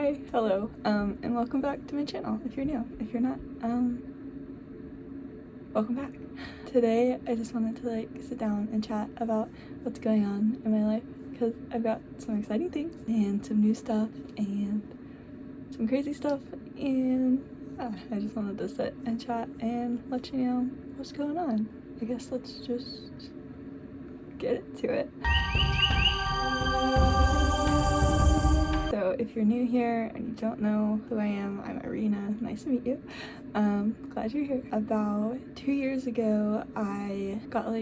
Hi, hello, and welcome back to my channel if you're new. If you're not, welcome back. Today I just wanted to sit down and chat about what's going on in my life because I've got some exciting things and some new stuff and some crazy stuff, and I just wanted to sit and chat and let you know what's going on. I guess let's just get into it. So if you're new here and you don't know who I am, I'm Arina. Nice to meet you. Glad you're here. About 2 years ago, I got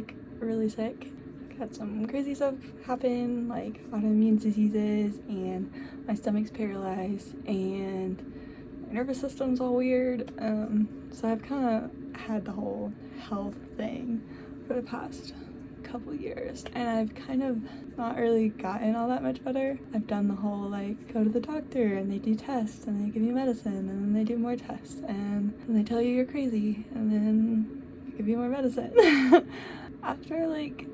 really sick. Got some crazy stuff happen, like autoimmune diseases, and my stomach's paralyzed, and my nervous system's all weird. So I've kind of had the whole health thing for the past couple years, and I've kind of not really gotten all that much better. I've done the whole go to the doctor and they do tests and they give you medicine and then they do more tests and then they tell you you're crazy and then they give you more medicine. After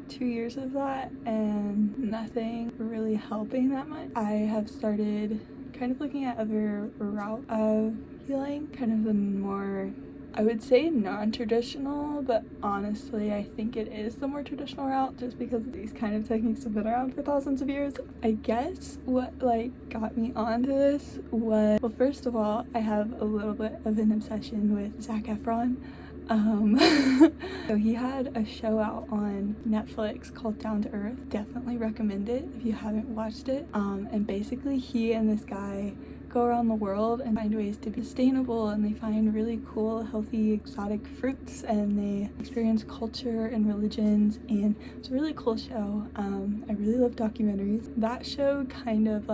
2 years of that and nothing really helping that much, I have started kind of looking at other route of healing, kind of the more, I would say, non-traditional, but honestly I think it is the more traditional route just because these kind of techniques have been around for thousands of years. I guess what got me onto this was, well, first of all, I have a little bit of an obsession with Zac Efron. So he had a show out on Netflix called Down to Earth. Definitely recommend it if you haven't watched it. And basically he and this guy go around the world and find ways to be sustainable, and they find really cool, healthy, exotic fruits, and they experience culture and religions, and it's a really cool show. I really love documentaries. That show kind of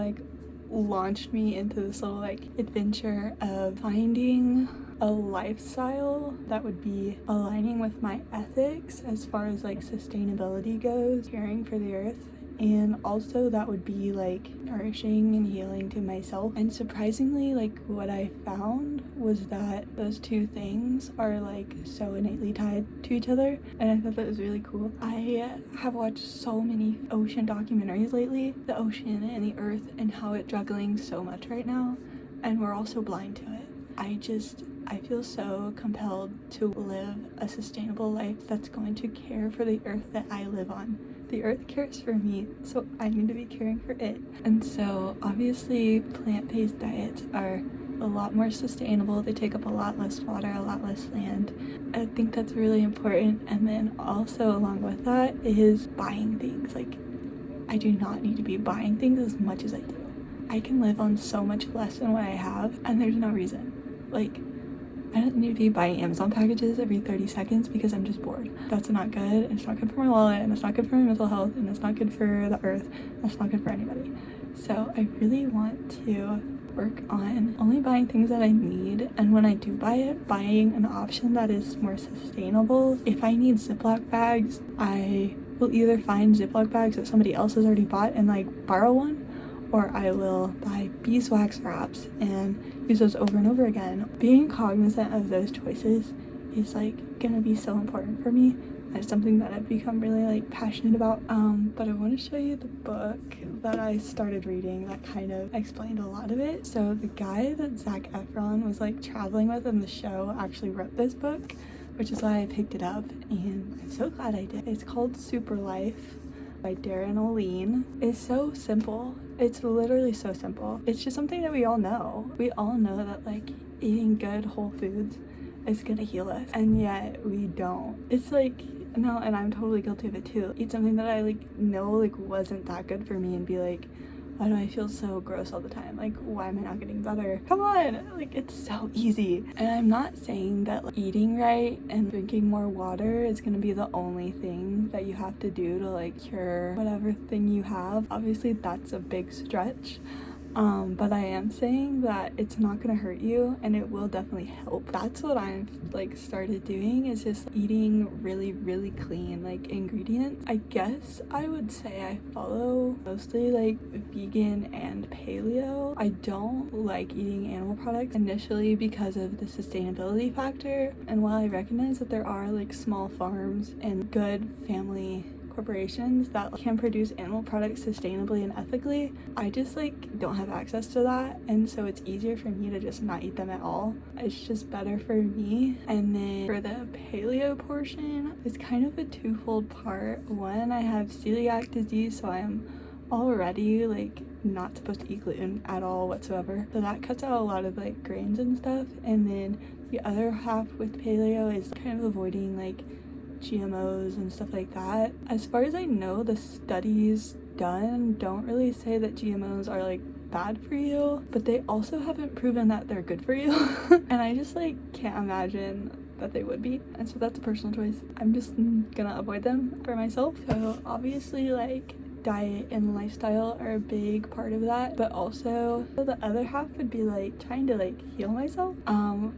launched me into this little adventure of finding a lifestyle that would be aligning with my ethics as far as sustainability goes, caring for the earth, and also that would be nourishing and healing to myself. And surprisingly, what I found was that those two things are so innately tied to each other, and I thought that was really cool. I have watched so many ocean documentaries lately, the ocean and the earth and how it's struggling so much right now, and we're all so blind to it. I feel so compelled to live a sustainable life that's going to care for the earth that I live on. The earth cares for me, so I need to be caring for it. And so obviously plant-based diets are a lot more sustainable. They take up a lot less water, a lot less land. I think that's really important. And then also along with that is buying things. I do not need to be buying things as much as I do. I can live on so much less than what I have, and there's no reason. I don't need to be buying Amazon packages every 30 seconds because I'm just bored. That's not good. It's not good for my wallet, and it's not good for my mental health, and it's not good for the earth. That's not good for anybody. So I really want to work on only buying things that I need, and when I do buy it, buying an option that is more sustainable. If I need Ziploc bags, I will either find Ziploc bags that somebody else has already bought and borrow one, or I will buy beeswax wraps and use those over and over again. Being cognizant of those choices is gonna be so important for me. It's something that I've become really passionate about. But I want to show you the book that I started reading that kind of explained a lot of it. So the guy that Zac Efron was traveling with in the show actually wrote this book, which is why I picked it up, and I'm so glad I did. It's called Super Life by Darren O'Lean. It's so simple. It's literally so simple. It's just something that we all know. We all know that eating good whole foods is gonna heal us, and yet we don't. It's no, and I'm totally guilty of it too. Eat something that I know wasn't that good for me and be why do I feel so gross all the time? Why am I not getting better? Come on! It's so easy. And I'm not saying that eating right and drinking more water is gonna be the only thing that you have to do to cure whatever thing you have. Obviously that's a big stretch. But I am saying that it's not gonna hurt you, and it will definitely help. That's what I've started doing, is just eating really, really clean ingredients. I guess I would say I follow mostly vegan and paleo. I don't like eating animal products initially because of the sustainability factor, and while I recognize that there are small farms and good family corporations that can produce animal products sustainably and ethically. I just like don't have access to that, and so it's easier for me to just not eat them at all. It's just better for me. And then for the paleo portion, it's kind of a twofold part. One, I have celiac disease, so I am already like not supposed to eat gluten at all whatsoever, so that cuts out a lot of like grains and stuff. And then the other half with paleo is kind of avoiding like GMOs and stuff like that. As far as I know, the studies done don't really say that GMOs are like bad for you, but they also haven't proven that they're good for you. And I just like can't imagine that they would be, and so that's a personal choice. I'm just gonna avoid them for myself. So obviously like diet and lifestyle are a big part of that, but also the other half would be like trying to like heal myself,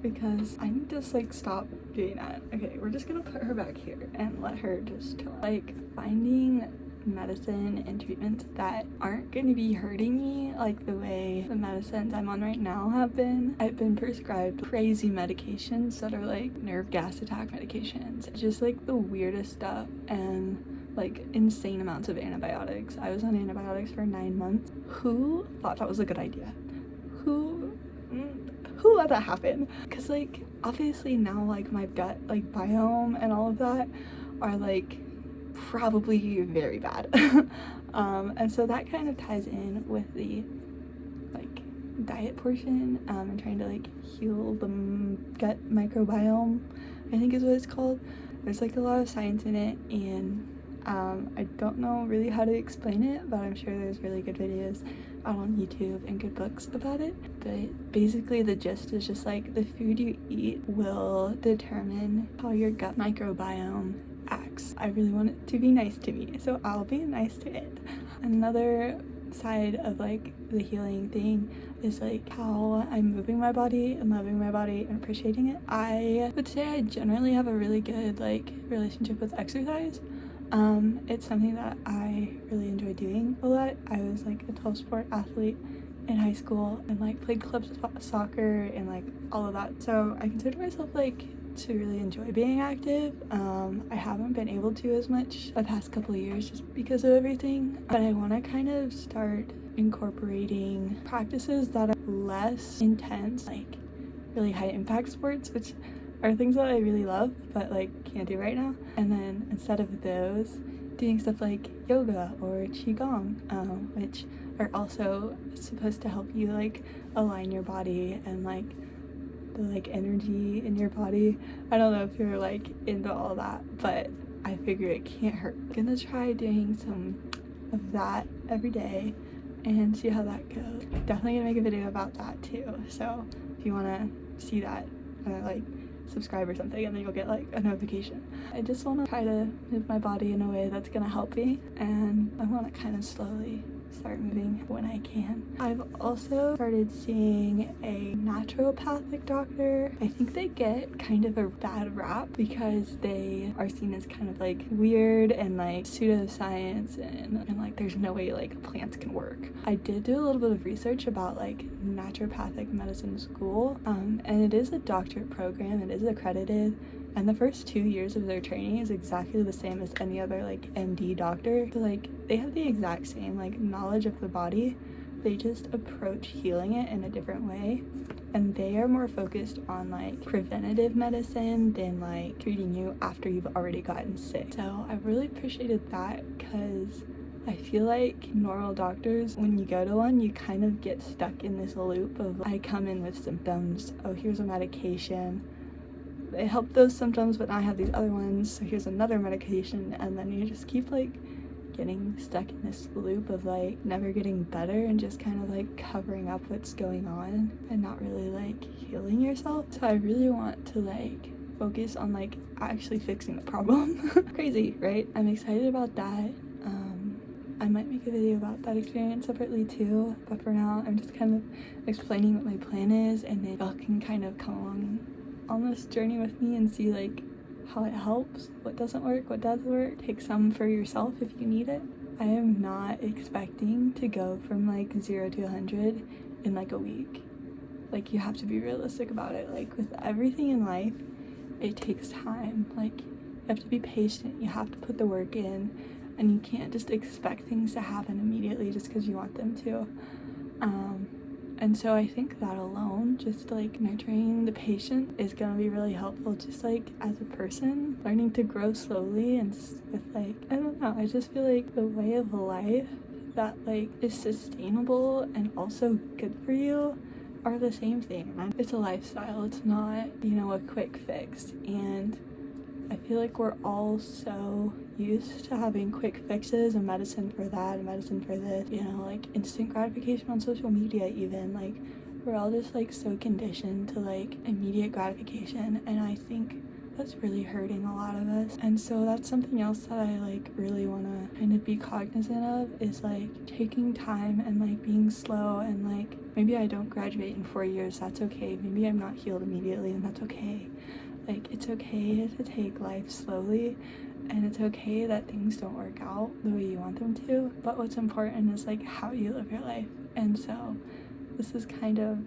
because I need to just like stop doing that. Okay, we're just gonna put her back here and let her just chill out. Like finding medicine and treatments that aren't going to be hurting me like the way the medicines I'm on right now have been. I've been prescribed crazy medications that are like nerve gas attack medications, just like the weirdest stuff, and like insane amounts of antibiotics. I was on antibiotics for 9 months. Who thought that was a good idea? Who let that happen? Because like obviously now like my gut like biome and all of that are like probably very bad. And so that kind of ties in with the like diet portion, and trying to like heal the gut microbiome, I think is what it's called. There's like a lot of science in it, and I don't know really how to explain it, but I'm sure there's really good videos out on YouTube and good books about it. But basically the gist is just like the food you eat will determine how your gut microbiome acts. I really want it to be nice to me, so I'll be nice to it. Another side of like the healing thing is like how I'm moving my body and loving my body and appreciating it. I would say I generally have a really good like relationship with exercise. It's something that I really enjoy doing a lot. I was like a 12-sport athlete in high school and like played club soccer and like all of that, so I consider myself like to really enjoy being active. I haven't been able to as much the past couple of years just because of everything, but I want to kind of start incorporating practices that are less intense, like really high impact sports, which are things that I really love but like can't do right now. And then instead of those, doing stuff like yoga or qigong, which are also supposed to help you like align your body and like the like energy in your body. I don't know if you're like into all that, but I figure it can't hurt. I'm gonna try doing some of that every day and see how that goes. Definitely gonna make a video about that too, so if you want to see that, like subscribe or something, and then you'll get like a notification. I just want to try to move my body in a way that's gonna help me, and I want to kind of slowly start moving when I can. I've also started seeing a naturopathic doctor. I think they get kind of a bad rap because they are seen as kind of like weird and like pseudoscience, and like there's no way like plants can work. I did do a little bit of research about like naturopathic medicine school, and it is a doctorate program. It is accredited, and the first 2 years of their training is exactly the same as any other like MD doctor. So like they have the exact same like knowledge of the body, they just approach healing it in a different way, and they are more focused on like preventative medicine than like treating you after you've already gotten sick. So I really appreciated that, because I feel like normal doctors, when you go to one, you kind of get stuck in this loop of I come in with symptoms, oh here's a medication, it helped those symptoms but now I have these other ones, so here's another medication, and then you just keep like getting stuck in this loop of like never getting better and just kind of like covering up what's going on and not really like healing yourself. So I really want to like focus on like actually fixing the problem. Crazy, right? I'm excited about that. I might make a video about that experience separately too, but for now I'm just kind of explaining what my plan is, and then y'all can kind of come along on this journey with me and see like how it helps, what doesn't work, what does work. Take some for yourself if you need it. I am not expecting to go from like 0 to 100 in like a week. Like you have to be realistic about it. Like with everything in life, it takes time. Like you have to be patient, you have to put the work in, and you can't just expect things to happen immediately just because you want them to. And so I think that alone, just like nurturing the patient is gonna be really helpful, just like as a person, learning to grow slowly and with like, I don't know, I just feel like the way of life that like is sustainable and also good for you are the same thing. It's a lifestyle, it's not, you know, a quick fix. And I feel like we're all so used to having quick fixes and medicine for that and medicine for this, you know, like instant gratification on social media even. Like, we're all just like so conditioned to like immediate gratification, and I think that's really hurting a lot of us. And so that's something else that I like really want to kind of be cognizant of, is like taking time and like being slow. And like, maybe I don't graduate in 4 years, that's okay. Maybe I'm not healed immediately, and that's okay. Like, it's okay to take life slowly, and it's okay that things don't work out the way you want them to, but what's important is like how you live your life. And so this is kind of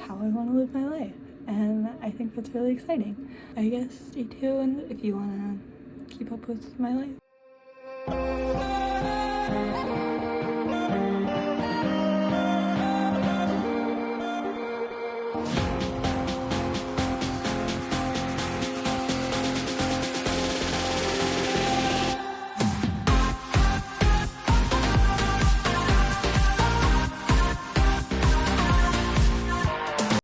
how I want to live my life, and I think that's really exciting. I guess stay tuned if you want to keep up with my life.